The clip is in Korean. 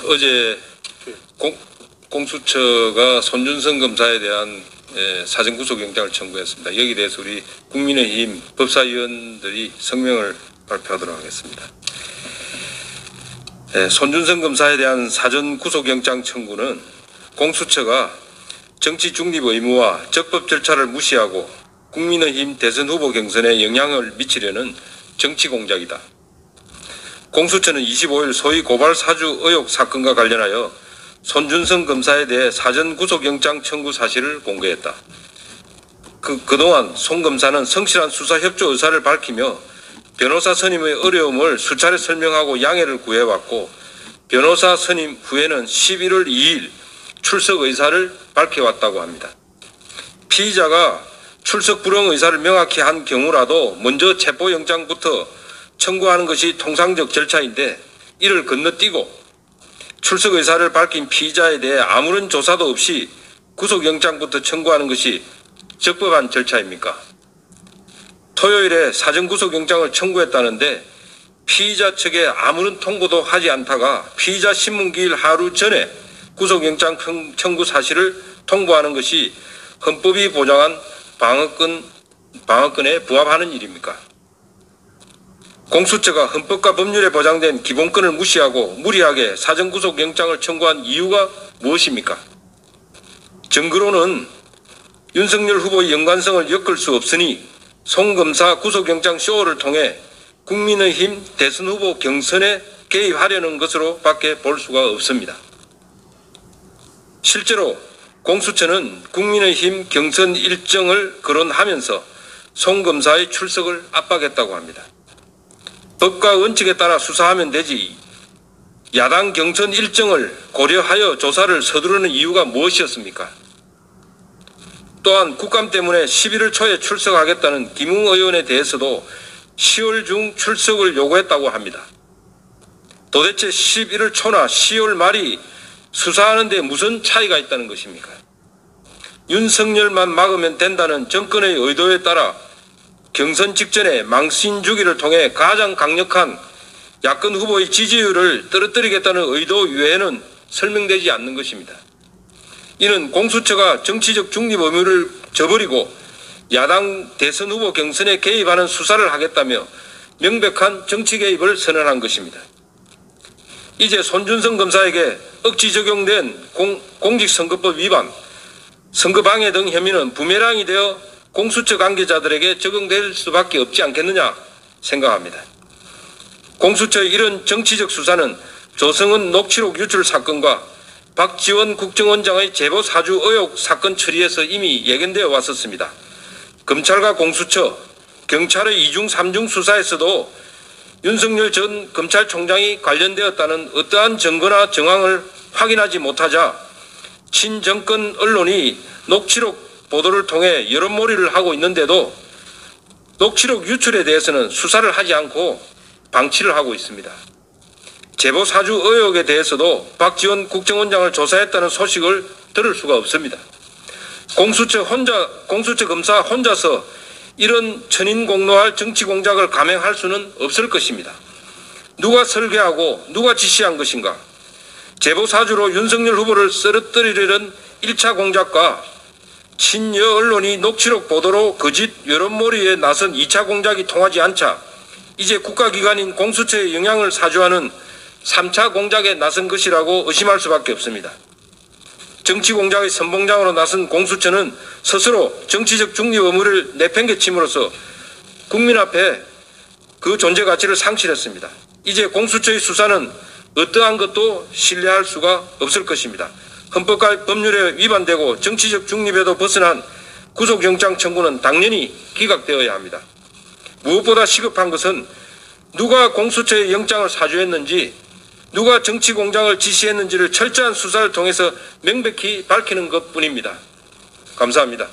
어제 공수처가 손준성 검사에 대한 사전 구속영장을 청구했습니다. 여기에 대해서 우리 국민의힘 법사위원들이 성명을 발표하도록 하겠습니다. 손준성 검사에 대한 사전 구속영장 청구는 공수처가 정치 중립 의무와 적법 절차를 무시하고 국민의힘 대선 후보 경선에 영향을 미치려는 정치 공작이다. 공수처는 25일 소위 고발 사주 의혹 사건과 관련하여 손준성 검사에 대해 사전 구속영장 청구 사실을 공개했다. 그동안 손 검사는 성실한 수사 협조 의사를 밝히며 변호사 선임의 어려움을 수차례 설명하고 양해를 구해왔고, 변호사 선임 후에는 11월 2일 출석 의사를 밝혀왔다고 합니다. 피의자가 출석 불응 의사를 명확히 한 경우라도 먼저 체포영장부터 청구하는 것이 통상적 절차인데, 이를 건너뛰고 출석 의사를 밝힌 피의자에 대해 아무런 조사도 없이 구속영장부터 청구하는 것이 적법한 절차입니까? 토요일에 사전 구속영장을 청구했다는데 피의자 측에 아무런 통보도 하지 않다가 피의자 신문기일 하루 전에 구속영장 청구 사실을 통보하는 것이 헌법이 보장한 방어권에 부합하는 일입니까? 공수처가 헌법과 법률에 보장된 기본권을 무시하고 무리하게 사전 구속영장을 청구한 이유가 무엇입니까? 증거로는 윤석열 후보의 연관성을 엮을 수 없으니 송 검사 구속영장 쇼를 통해 국민의힘 대선 후보 경선에 개입하려는 것으로 밖에 볼 수가 없습니다. 실제로 공수처는 국민의힘 경선 일정을 거론하면서 송 검사의 출석을 압박했다고 합니다. 법과 원칙에 따라 수사하면 되지 야당 경선 일정을 고려하여 조사를 서두르는 이유가 무엇이었습니까? 또한 국감 때문에 11월 초에 출석하겠다는 김웅 의원에 대해서도 10월 중 출석을 요구했다고 합니다. 도대체 11월 초나 10월 말이 수사하는 데 무슨 차이가 있다는 것입니까? 윤석열만 막으면 된다는 정권의 의도에 따라 경선 직전에 망신 주기를 통해 가장 강력한 야권 후보의 지지율을 떨어뜨리겠다는 의도 외에는 설명되지 않는 것입니다. 이는 공수처가 정치적 중립 의무를 저버리고 야당 대선 후보 경선에 개입하는 수사를 하겠다며 명백한 정치 개입을 선언한 것입니다. 이제 손준성 검사에게 억지 적용된 공직선거법 위반, 선거방해 등 혐의는 부메랑이 되어 공수처 관계자들에게 적용될 수밖에 없지 않겠느냐 생각합니다. 공수처의 이런 정치적 수사는 조성은 녹취록 유출 사건과 박지원 국정원장의 제보 사주 의혹 사건 처리에서 이미 예견되어 왔었습니다. 검찰과 공수처, 경찰의 2중 3중 수사에서도 윤석열 전 검찰총장이 관련되었다는 어떠한 증거나 정황을 확인하지 못하자 친정권 언론이 녹취록 보도를 통해 여론몰이를 하고 있는데도 녹취록 유출에 대해서는 수사를 하지 않고 방치를 하고 있습니다. 제보 사주 의혹에 대해서도 박지원 국정원장을 조사했다는 소식을 들을 수가 없습니다. 공수처 검사 혼자서 이런 천인공노할 정치 공작을 감행할 수는 없을 것입니다. 누가 설계하고 누가 지시한 것인가? 제보 사주로 윤석열 후보를 쓰러뜨리려는 1차 공작과 친여 언론이 녹취록 보도로 거짓 여론몰이에 나선 2차 공작이 통하지 않자 이제 국가기관인 공수처의 영향을 사주하는 3차 공작에 나선 것이라고 의심할 수밖에 없습니다. 정치 공작의 선봉장으로 나선 공수처는 스스로 정치적 중립 의무를 내팽개침으로써 국민 앞에 그 존재 가치를 상실했습니다. 이제 공수처의 수사는 어떠한 것도 신뢰할 수가 없을 것입니다. 헌법과 법률에 위반되고 정치적 중립에도 벗어난 구속영장 청구는 당연히 기각되어야 합니다. 무엇보다 시급한 것은 누가 공수처의 영장을 사주했는지, 누가 정치 공작을 지시했는지를 철저한 수사를 통해서 명백히 밝히는 것뿐입니다. 감사합니다.